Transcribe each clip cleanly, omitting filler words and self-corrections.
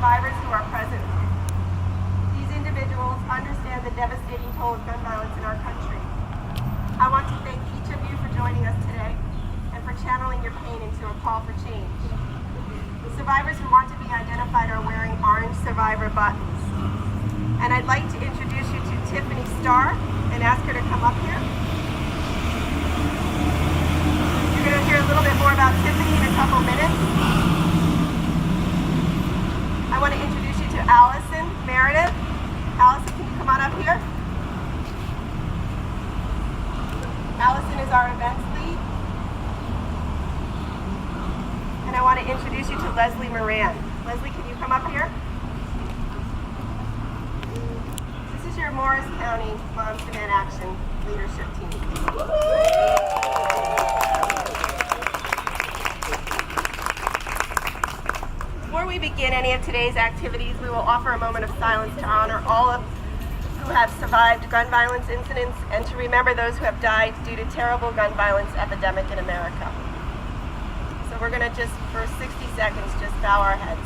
survivors who are present. These individuals understand the devastating toll of gun violence in our country. I want to thank each of you for joining us today and for channeling your pain into a call for change. Survivors who want to be identified are wearing orange survivor buttons. And I'd like to introduce you to Tiffany Starr and ask her to come up here. You're going to hear a little bit more about Tiffany in a couple minutes. I want to introduce you to Allison Meredith. Allison, can you come on up here? Allison is our events lead. And I want to introduce you to Leslie Moran. Leslie, can you come up here? This is your Morris County Moms Demand Action leadership team. Before we begin any of today's activities, we will offer a moment of silence to honor all of who have survived gun violence incidents and to remember those who have died due to terrible gun violence epidemic in America. So we're going to just, for 60 seconds, just bow our heads.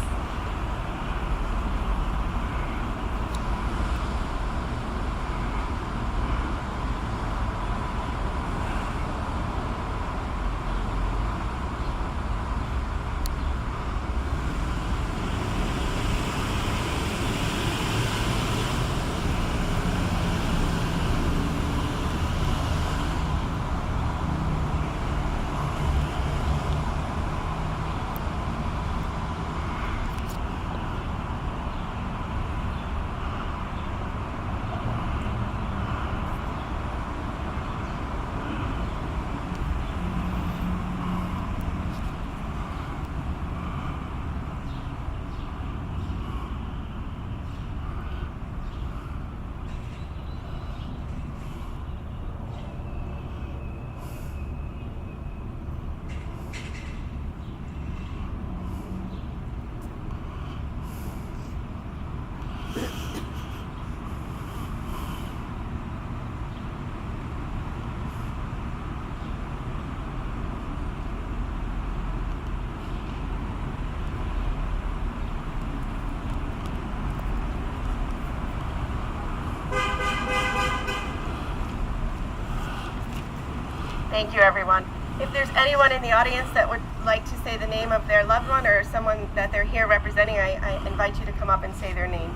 Thank you, everyone. If there's anyone in the audience that would like to say the name of their loved one or someone that they're here representing, I invite you to come up and say their name.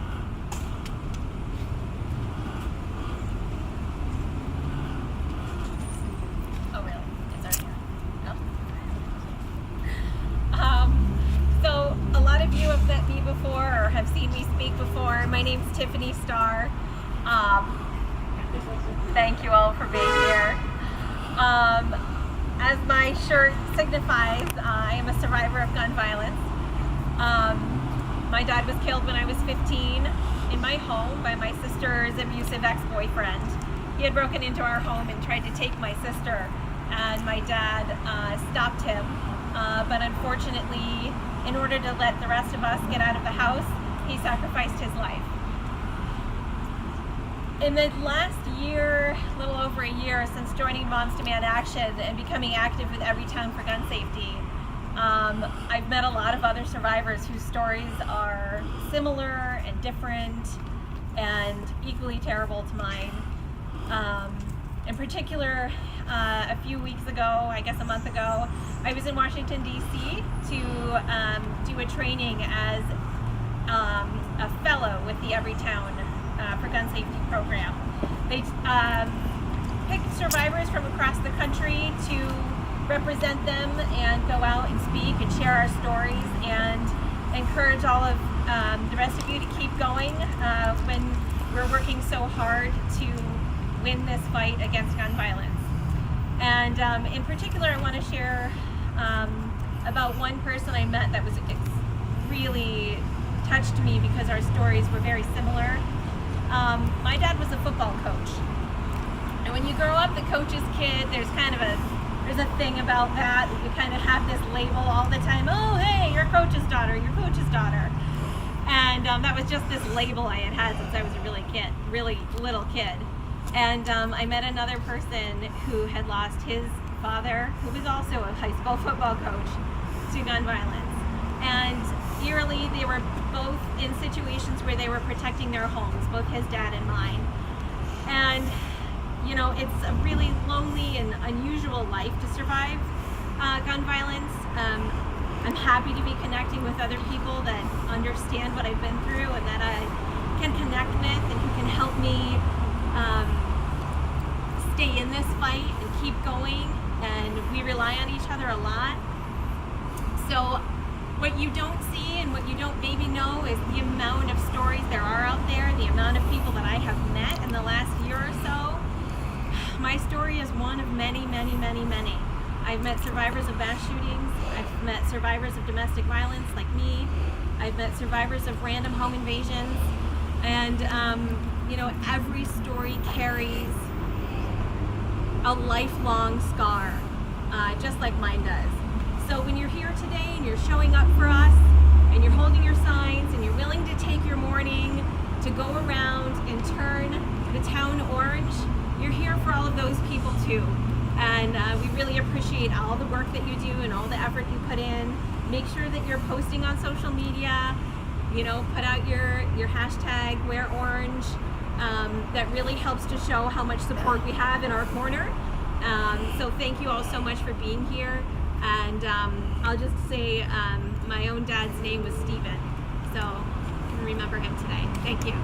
Oh, really? It's already here. Oh. So a lot of you have met me before or have seen me speak before. My name's Tiffany Starr. Thank you all for being here. As my shirt signifies, I am a survivor of gun violence. My dad was killed when I was 15 in my home by my sister's abusive ex-boyfriend. He had broken into our home and tried to take my sister, and my dad stopped him. But unfortunately, in order to let the rest of us get out of the house, he sacrificed his life. In the last year, a little over a year, since joining Moms Demand Action and becoming active with Everytown for gun safety, I've met a lot of other survivors whose stories are similar and different and equally terrible to mine. In particular, a few weeks ago, I guess a month ago, I was in Washington, D.C. to do a training as a fellow with the Everytown for gun safety program. They picked survivors from across the country to represent them and go out and speak and share our stories and encourage all of the rest of you to keep going when we're working so hard to win this fight against gun violence. And in particular, I want to share about one person I met that was really touched me because our stories were very similar. My dad was a football coach, and when you grow up the coach's kid, there's a thing about that. You kind of have this label all the time. Oh, hey, you're coach's daughter, you're coach's daughter. And that was just this label I had since I was a really little kid. And I met another person who had lost his father, who was also a high school football coach, to gun violence. And eerily, they were both where they were protecting their homes, both his dad and mine. And you know, it's a really lonely and unusual life to survive gun violence. I'm happy to be connecting with other people that understand what I've been through and that I can connect with and who can help me stay in this fight and keep going. And we rely on each other a lot. So what you don't see and what you don't maybe know is the amount of stories there are out there, the amount of people that I have met in the last year or so. My story is one of many, many, many, many. I've met survivors of mass shootings. I've met survivors of domestic violence like me. I've met survivors of random home invasions. And, you know, every story carries a lifelong scar, just like mine does. So when you're here today and you're showing up for us and you're holding your signs and you're willing to take your morning to go around and turn the town orange, you're here for all of those people too. And we really appreciate all the work that you do and all the effort you put in. Make sure that you're posting on social media, you know, put out your hashtag wear orange. That really helps to show how much support we have in our corner. So thank you all so much for being here. And I'll just say my own dad's name was Stephen, so I can remember him today. Thank you.